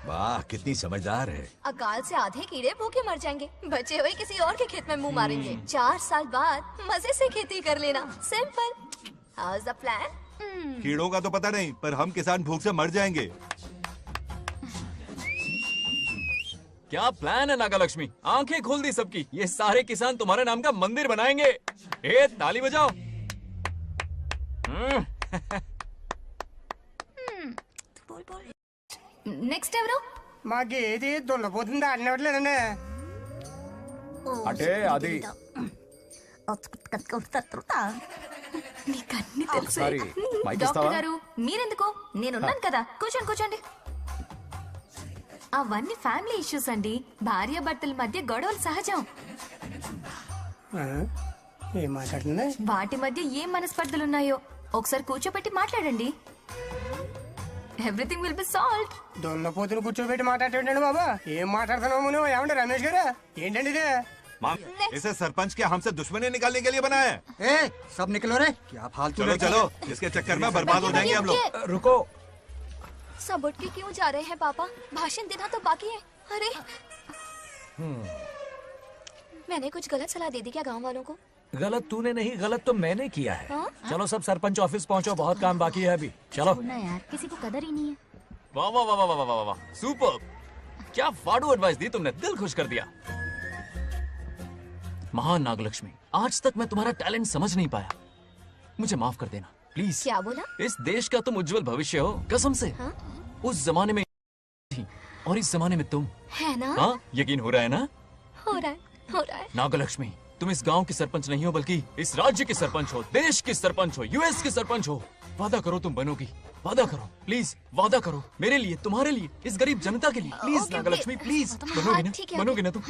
वाह, कितनी समझदार है। अकाल से आधे कीड़े भूखे मर जाएंगे, बचे हुए किसी और के खेत में मुंह मारेंगे। 4 साल बाद मजे से खेती कर लेना। Simple. How is the plan? कीड़ों का तो पता नहीं, पर हम किसान भूख से मर जाएंगे। क्या प्लान है नागा लक्ष्मी? आंखें खोल दी सबकी। ये सारे किसान तुम्हारे नाम का मंदिर बनाएंगे। ताली बजाओ। నెక్స్ట్ ఎవరు? మాకేది దున్నపోతుంది ఆడినట్లేదండి. అంటే అది నీకన్నీ తెలుసు. సారీ, మైక్ డాక్టర్ ఇస్తావా? గారు మీరెందుకు? నేనున్నాను కదా. కూర్చోండి. అవన్నీ ఫ్యామిలీ ఇష్యూస్ అండి. భార్య భర్తల మధ్య గొడవలు సహజం. ఏం మాట్లాడుతుంది? వాటి మధ్య ఏం మనస్పర్ధలున్నాయో ఒకసారి కూర్చోబెట్టి మాట్లాడండి. Everything will be solved. దున్నపోతుని కూర్చోబెట్టి మాట్లాడేటండి బాబా. ఏం మాట్లాడుతున్నావు నువ్వు? ఏమండి రమేష్ గారు? ఏంటండి ఇది? इसे सरपंच के हमसे दुश्मनी निकालने के लिए बनाया है। सब निकलो रे, क्या फालतू। चलो, इसके चक्कर में बर्बाद हो जाएंगे हम लोग। रुको। सब उठ के क्यों जा रहे हैं पापा? भाषण देना तो बाकी है। अरे मैंने कुछ गलत सलाह दे दी क्या गांव वालों को? गलत तूने नहीं, गलत तो मैंने किया है। हाँ? चलो सब सरपंच ऑफिस पहुंचो, बहुत काम बाकी है अभी। चलो। ना यार, किसी को कदर ही नहीं है। वाह वाह वाह वाह वाह वाह वाह, सुपर! क्या फाड़ू एडवाइस दी तुमने, दिल खुश कर दिया। महान नागलक्ष्मी, आज तक मैं तुम्हारा टैलेंट समझ नहीं पाया, मुझे माफ कर देना प्लीज। क्या बोला? इस देश का तुम उज्जवल भविष्य हो, कसम से। हाँ? उस जमाने में थी और इस जमाने में तुम है ना? हाँ, यकीन हो रहा है ना? हो रहा है। नागलक्ष्मी, तुम इस गांव की सरपंच नहीं हो बल्कि इस राज्य की सरपंच हो, देश की सरपंच हो, यूएस की सरपंच हो। वादा करो तुम बनोगी, वादा करो प्लीज, वादा करो मेरे लिए, तुम्हारे लिए, इस गरीब जनता के लिए, प्लीज नागलक्ष्मी प्लीज। बनोगी ना? बनोगी ना तुम?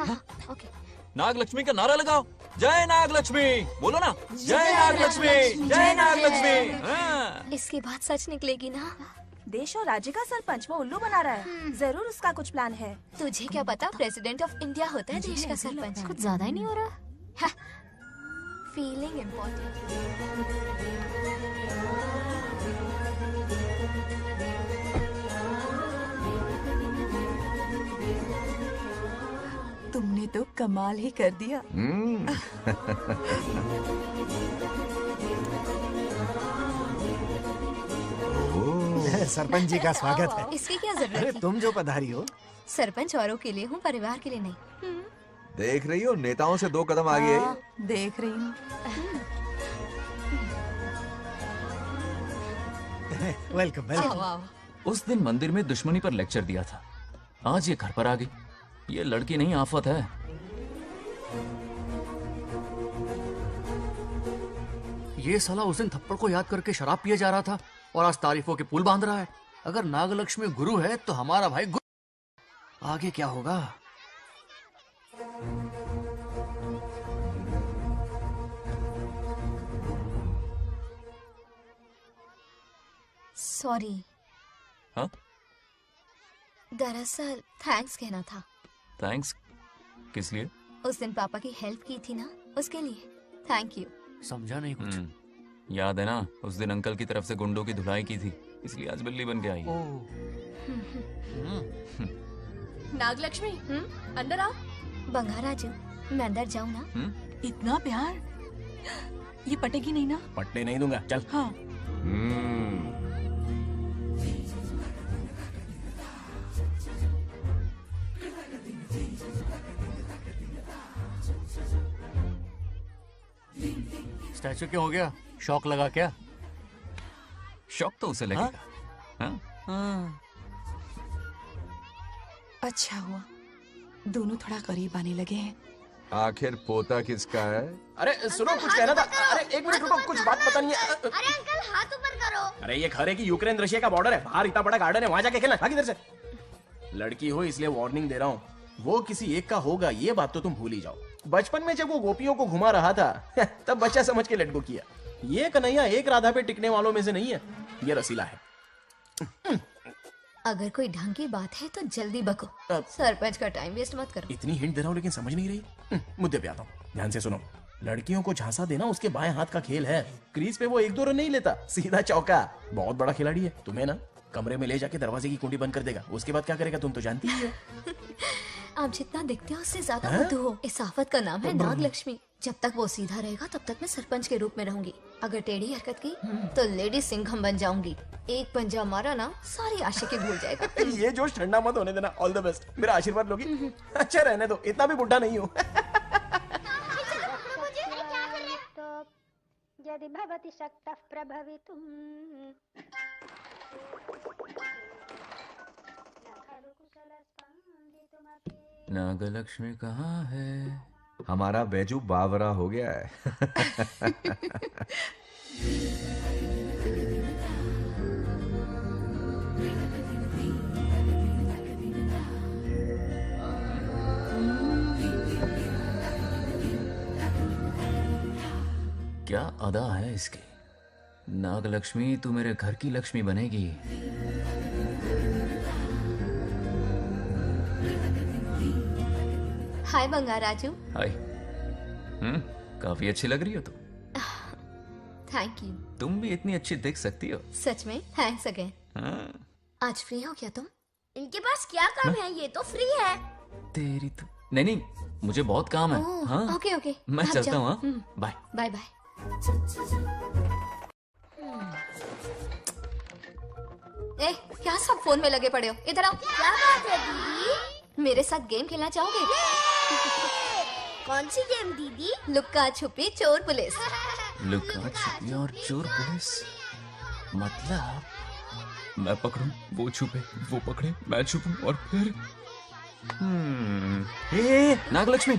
नागलक्ष्मी का नारा लगाओ, जय नागलक्ष्मी, बोलो ना, जय नागलक्ष्मी, जय नागलक्ष्मी। इसकी बात सच निकलेगी ना? देश और राज्य का सरपंच वो उल्लू बना रहा है। जरूर उसका कुछ प्लान है। तुझे क्या पता, प्रेसिडेंट ऑफ इंडिया होता है देश का सरपंच। कुछ ज्यादा ही नहीं हो रहा? फीलिंग तुमने तो कमाल ही कर दिया। सरपंच जी का स्वागत है। इसकी क्या जरूरत अरे है? तुम जो पधारी हो। सरपंच औरों के लिए हूँ, परिवार के लिए नहीं। देख रही हो, नेताओं से 2 कदम आगे है। देख रही हूँ। Welcome welcome. उस दिन मंदिर में दुश्मनी पर लेक्चर दिया था, आज ये घर पर आ गई। ये लड़की नहीं, आफत है। ये साला उस दिन थप्पड़ को याद करके शराब पिए जा रहा था और आज तारीफों के पुल बांध रहा है। अगर नागलक्ष्मी गुरु है तो हमारा भाई गुरु। आगे क्या होगा? सॉरी। हाँ? दरअसल थैंक्स कहना था। थैंक्स किस लिए? उस दिन पापा की हेल्प की थी ना, उसके लिए थैंक यू। समझा नहीं कुछ। याद है ना, उस दिन अंकल की तरफ से गुंडों की धुलाई की थी, इसलिए आज बिल्ली बन के आई। नागलक्ष्मी, अंदर आओ। बंगाराजू, मैं अंदर जाऊँ ना? इतना प्यार, ये पटेगी नहीं ना? पटने नहीं दूंगा, चल। हाँ। स्टैचू क्यों हो गया? शौक लगा क्या? शौक तो उसे लगेगा। हाँ? अच्छा हुआ, दोनों थोड़ा करीब आने लगे हैं। आखिर पोता किसका है? अरे सुनो, कुछ कहना था। अरे एक मिनट रुको, कुछ बात पता नहीं है। अरे अंकल हाथ ऊपर करो। अरे ये घर है कि यूक्रेन रशिया का बॉर्डर है? बाहर इतना बड़ा गार्डन है, वहां जाके खेलना। भाग इधर से। लड़की हो इसलिए वार्निंग दे रहा हूँ, वो किसी एक का होगा ये बात तो तुम भूल ही जाओ। बचपन में जब वो गोपियों को घुमा रहा था तब बच्चा समझ के लेट गो किया। ये कन्हैया एक राधा पे टिकने वालों में से नहीं है, ये रसीला है। अगर कोई ढंग की बात है तो जल्दी बको, सरपंच का टाइम वेस्ट मत करो। इतनी हिंट दे रहा हूँ लेकिन समझ नहीं रही। मुद्दे पे आता हूँ, ध्यान से सुनो। लड़कियों को झांसा देना उसके बाएं हाथ का खेल है। क्रीज पे वो 1-2 रन नहीं लेता, सीधा चौका। बहुत बड़ा खिलाड़ी है। तुम्हें ना कमरे में ले जाके दरवाजे की कुंडी बंद कर देगा, उसके बाद क्या करेगा तुम तो जानती ही हो। आप जितना दिखते हो उससे ज्यादा बुद्धू हो। इस आफत का नाम है नागलक्ष्मी। जब तक वो सीधा रहेगा तब तक मैं सरपंच के रूप में रहूंगी। अगर टेढ़ी हरकत की तो लेडी सिंघम बन जाऊंगी। एक पंजा मारा ना, सारी आशिकी भूल जाएगा। ये जोश ठंडा मत होने देना। All the best. मेरा आशीर्वाद लोगी? अच्छा रहने दो, इतना भी बुढ़ा नहीं हूँ। यदि भवति शक्तः प्रभवितुम्। नागलक्ष्मी कहाँ है? हमारा बैजू बावरा हो गया है। क्या अदा है इसकी। नागलक्ष्मी, तू मेरे घर की लक्ष्मी बनेगी। हाय बंगाराजू। हाय। काफी अच्छी लग रही हो तुम। Thank you. तुम भी इतनी अच्छी दिख सकती हो। सच में थैंक्स अगेन। आज फ्री हो क्या तुम? इनके पास क्या काम है, ये तो फ्री है। तेरी तो नहीं, मुझे बहुत काम है। ओह, हाँ ओके ओके मैं आप चलता जाओ। हूँ। हाँ? बाय। Bye bye. ए, क्या सब फोन में लगे पड़े हो? इधर आओ। क्या बात है दीदी? मेरे साथ गेम खेलना चाहोगे? कौन सी गेम दीदी? लुक्का छुपी चोर पुलिस। लुका छुपी और चोर पुलिस, मतलब मैं पकड़ूं, वो छुपे, वो पकड़े, मैं छुपूं और फिर नागलक्ष्मी,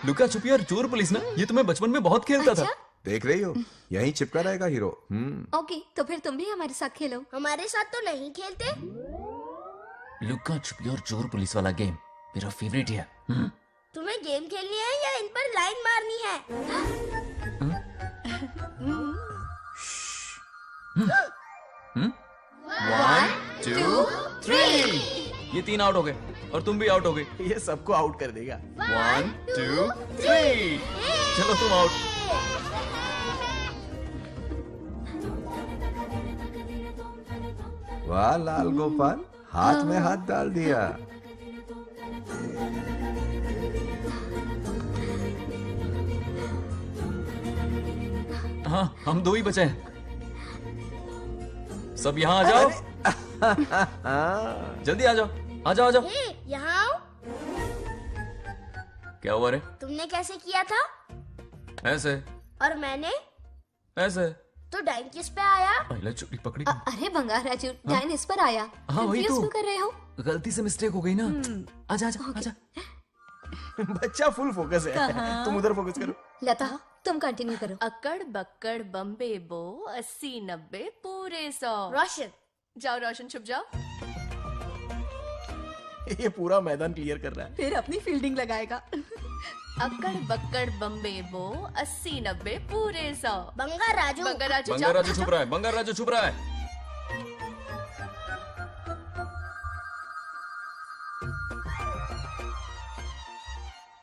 लुका छुपी और चोर पुलिस ना, ये तो मैं बचपन में बहुत खेलता था। देख रही हो, यहीं चिपका रहेगा हीरो। ओके, तो फिर तुम भी हमारे साथ खेलो। हमारे साथ तो नहीं खेलते। लुका छुपी और चोर पुलिस वाला गेम मेरा फेवरेट है। तुम्हें गेम खेलनी है या इन पर लाइन मारनी है? 1 2 3, ये 3 आउट हो गए और तुम भी आउट हो गए। ये सबको आउट कर देगा। 1 2 3, चलो तुम आउट। वाह लाल गोपाल, हाथ में हाथ डाल दिया। हाँ, हम 2 ही बचे हैं। सब यहाँ आ जाओ। जल्दी आ जाओ, आ जाओ, आ जाओ। यहाँ आओ। क्या हुआ रे? तुमने कैसे किया था? ऐसे और मैंने? ऐसे। तो डाइन किस पे आया? पहले चोरी पकड़ी। अरे बंगार राजू, डाइन इस पर आया। हाँ वही Confuse तो। क्यों कर रहे हो? गलती से मिस्टेक हो गई ना। आजा आजा आजा। बच्चा फुल फोकस है। कहाँ? तुम उधर फोकस करो। लता, तुम कंटिन्यू करो। अक्कड़ बक्कड़ बम्बे बो 80-90 पूरे 100। रोशन, जाओ रोशन, छुप जाओ। ये पूरा मैदान क्लियर कर रहा है। फिर अपनी फील्डिंग लगाएगा। अक्कड़ बक्कड़ बम्बे बो 80-90 पूरे 100। बंगार राजू। बंगार राजू, बंगार राजू छुप रहा है, बंगार राजू छुप रहा है।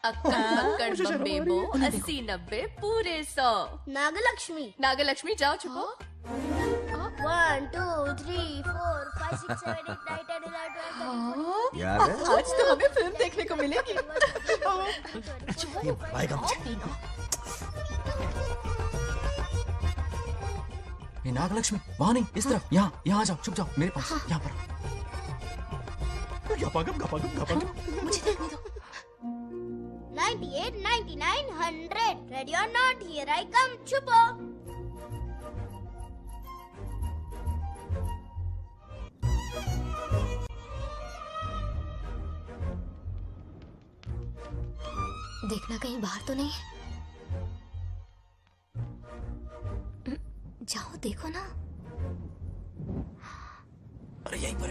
अक्कड़ बक्कड़ बम्बे बो 80-90 पूरे 100। नागलक्ष्मी। नागलक्ष्मी जाओ छुपो। 1 2 3 4 5 6 7 8 9 10 11 12 याद है? आज तो हमें फिल्म देखने को मिलेगी। ये नागलक्ष्मी वहाँ नहीं, इस तरफ, यहाँ यहाँ आ जाओ, छुप जाओ मेरे पास, यहाँ पर। मुझे देखने दो। 98 99 100 ready or not here I come छुपो। देखना कहीं बाहर तो नहीं है। जाओ देखो ना। अरे यहीं पर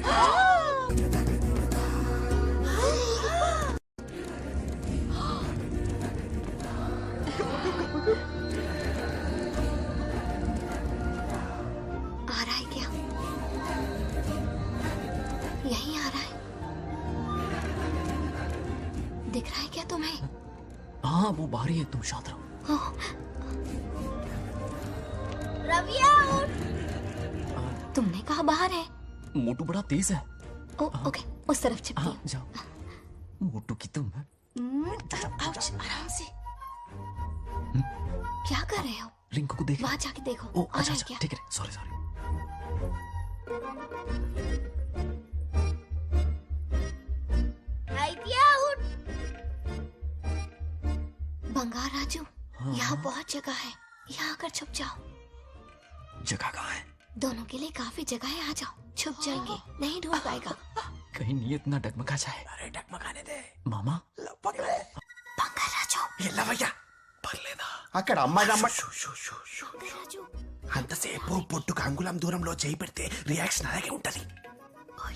आ रहा है क्या? यहीं आ रहा है। दिख रहा है क्या तुम्हें? हाँ वो बाहर ही है, तुम शांत रहो। रवि आउट। तुमने कहा बाहर है? मोटू बड़ा तेज है। ओके, उस तरफ छिपती हूँ। जाओ। मोटू की तुम है। आउच, आराम से। क्या कर रहे हो? रिंकू को देख। वहाँ जाके देखो। ओ आ अच्छा रहा है अच्छा, क्या? ठीक है, सॉरी सॉरी। आउट। बंगार राजू, यहाँ बहुत जगह है, यहाँ आकर छुप जाओ। जगह कहाँ है? दोनों के लिए काफी जगह है, आ जाओ, छुप जाएंगे, नहीं ढूंढ पाएगा। कहीं नीयत ना डगमगा जाए। अरे डगमगाने दे मामा। बंगार राजू, ये लवయ్య పర్లేదా? అక్కడ అమ్మాయి అంతసేపు పొట్టుకు అంగుళం దూరంలో చేయి పెడితే రియాక్షన్ అలాగే ఉంటది.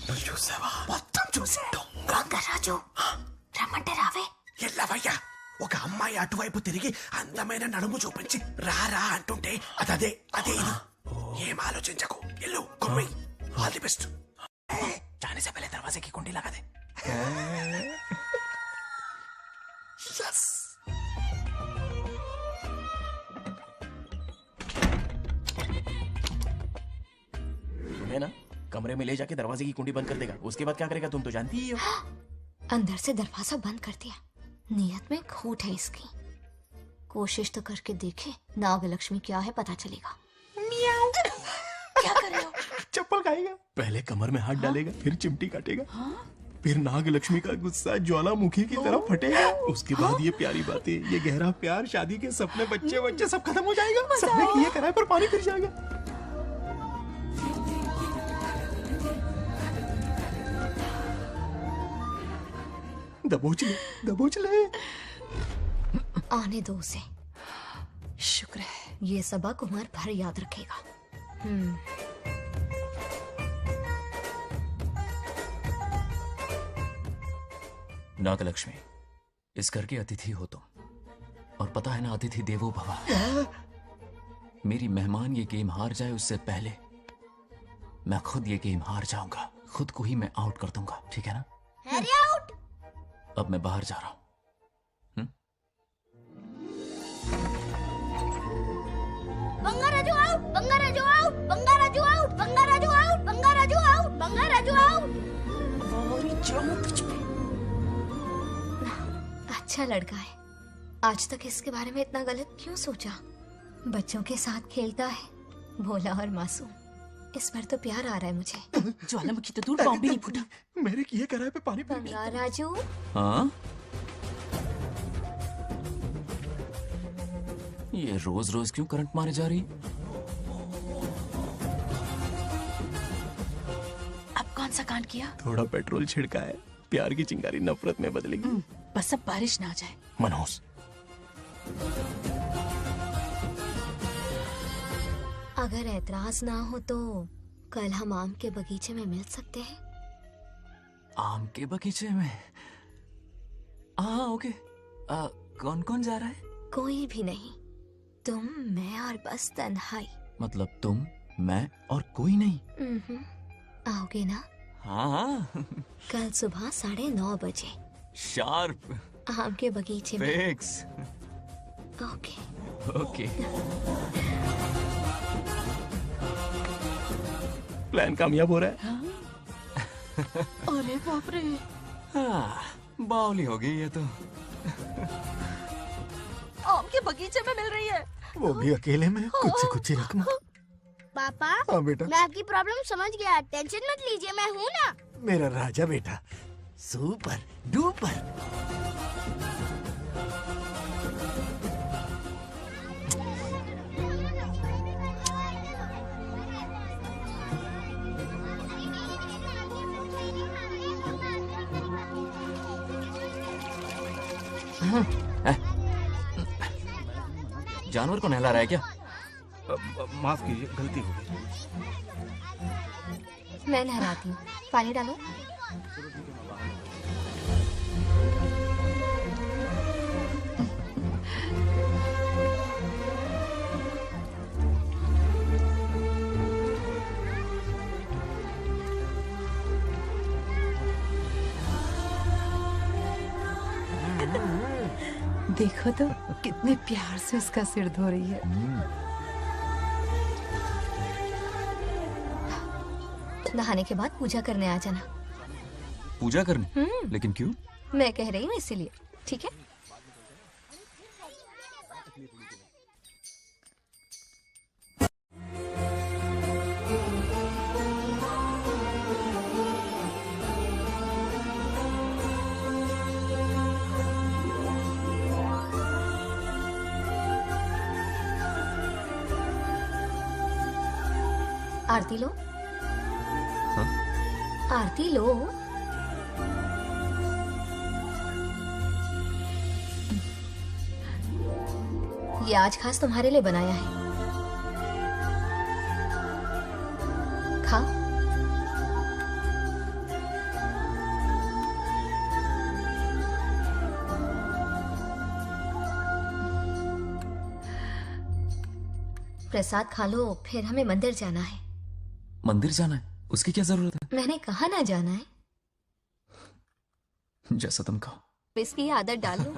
నువ్వు చూసావా? మొత్తం చూసా. బంగార్ రాజు, రమ్మంటే రావే. ఎల్లవయ్య, ఒక అమ్మాయి అటువైపు తిరిగి అందమైన నడుము చూపించి రారా అంటుంటే అదే అదే ఇది. ఏం ఆలోచించకు, ఎల్లు కొమ్మి. All the best. जाने से पहले दरवाजे की कुंडी लगा दे. यस. है ना, कमरे में ले जाके दरवाजे की कुंडी बंद कर देगा. उसके बाद क्या करेगा तुम तो जानती ही हो. अंदर से दरवाजा बंद कर दिया, नियत में खोट है इसकी। कोशिश तो करके देखे, नागलक्ष्मी क्या है पता चलेगा। क्या कर रहे हो? चप्पल खाएगा, पहले कमर में हाथ डालेगा, फिर चिमटी काटेगा, फिर नागलक्ष्मी का गुस्सा ज्वालामुखी की तरह फटेगा। उसके बाद ये प्यारी बातें, ये गहरा प्यार, शादी के सपने, बच्चे बच्चे सब खत्म हो जाएगा। सबने किए कराए पर पानी फिर जाएगा। दबोच ले, दबोच ले। आने दो उसे। शुक्र है। ये सबक उम्र भर याद रखेगा। नागलक्ष्मी, इस घर की अतिथि हो तुम, और पता है ना, अतिथि देवो भव। मेरी मेहमान ये गेम हार जाए उससे पहले मैं खुद ये गेम हार जाऊंगा। खुद को ही मैं आउट कर दूंगा, ठीक है ना? Harry out. अब मैं बाहर जा रहा हूं। Bangarraju out, Bangarraju out, Bangarraju out, Bangarraju out, Bangarraju out, Bangarraju out. अच्छा लड़का है। आज तक इसके बारे में इतना गलत क्यों सोचा? बच्चों के साथ खेलता है, भोला और मासूम। इस पर तो प्यार आ रहा है मुझे। ज्वालामुखी तो दूर, बॉम्ब भी नहीं फूटा। मेरे किए कराए पे पानी पी। राजू, हाँ? ये रोज रोज क्यों करंट मारे जा रही? अब कौन सा कांड किया? थोड़ा पेट्रोल छिड़का है, प्यार की चिंगारी नफरत में बदलेगी। बस अब बारिश ना आ जाए। मनोज, अगर ऐतराज ना हो तो कल हम आम के बगीचे में मिल सकते हैं। आम के बगीचे में? हाँ, ओके। कौन कौन जा रहा है? कोई भी नहीं, तुम, मैं और बस तन्हाई। मतलब तुम, मैं और कोई नहीं? आओगे ना? हाँ। कल सुबह 9:30 बजे शार्प। आम के बगीचे में। फिक्स। ओके। ओके। प्लान कामयाब हो रहा है। अरे बाप रे। बावली हो गई ये तो। आम के बगीचे में मिल रही है, वो भी अकेले में। कुछ से कुछ ही रखना। पापा, हाँ बेटा। मैं आपकी प्रॉब्लम समझ गया, टेंशन मत लीजिए, मैं हूँ ना। मेरा राजा बेटा, सुपर डुपर। जानवर को नहला रहा है क्या? माफ कीजिए, गलती हो गई। मैं नहलाती हूँ, पानी डालो। देखो तो कितने प्यार से उसका सिर धो रही है। नहाने के बाद पूजा करने आ जाना। पूजा करने? लेकिन क्यों? मैं कह रही हूँ इसीलिए, ठीक है? आरती लो। हाँ? आरती लो। ये आज खास तुम्हारे लिए बनाया है, खाओ। प्रसाद खा लो, फिर हमें मंदिर जाना है। मंदिर जाना है? उसकी क्या जरूरत है? मैंने कहा ना जाना है। जैसा तुम कहो। इसकी आदत डालो।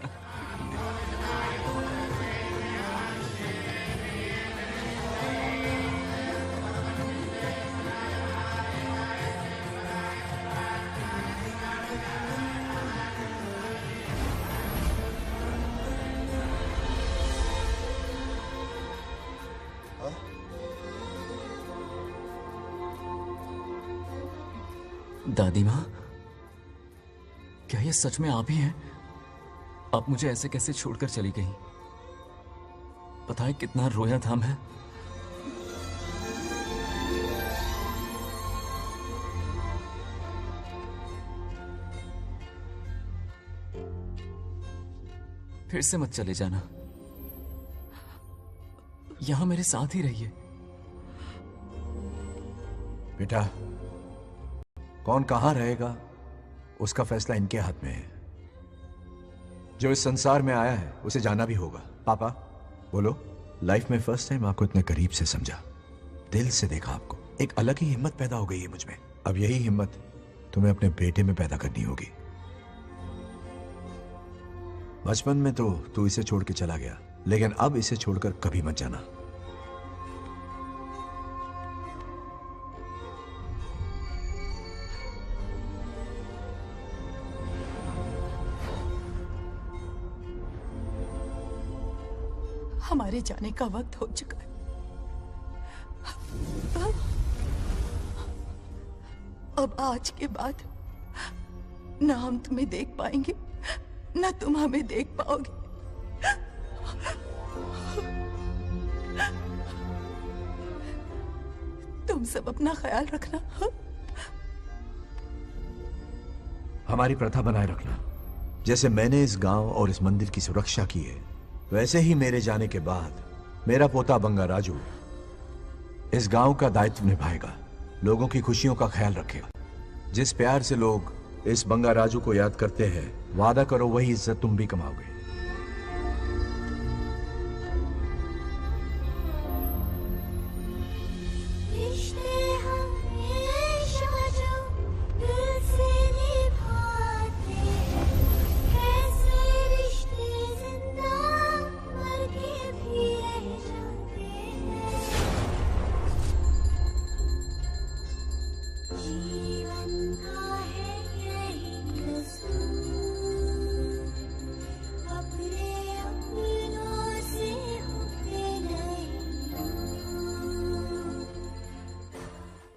दादी माँ, क्या ये सच में आप ही हैं? आप मुझे ऐसे कैसे छोड़कर चली गई? पता है कितना रोया था मैं। फिर से मत चले जाना, यहां मेरे साथ ही रहिए। बेटा, कौन कहां रहेगा उसका फैसला इनके हाथ में है। जो इस संसार में आया है उसे जाना भी होगा। पापा बोलो, लाइफ में फर्स्ट टाइम आपको इतने करीब से समझा, दिल से देखा आपको, एक अलग ही हिम्मत पैदा हो गई है मुझ में। अब यही हिम्मत तुम्हें अपने बेटे में पैदा करनी होगी। बचपन में तो तू इसे छोड़ के चला गया, लेकिन अब इसे छोड़कर कभी मत जाना। हमारे जाने का वक्त हो चुका है। अब आज के बाद ना हम तुम्हें देख पाएंगे, ना तुम हमें देख पाओगे। तुम सब अपना ख्याल रखना। हमारी प्रथा बनाए रखना। जैसे मैंने इस गांव और इस मंदिर की सुरक्षा की है, वैसे ही मेरे जाने के बाद मेरा पोता बंगा राजू इस गांव का दायित्व निभाएगा, लोगों की खुशियों का ख्याल रखेगा। जिस प्यार से लोग इस बंगा राजू को याद करते हैं, वादा करो वही इज्जत तुम भी कमाओगे।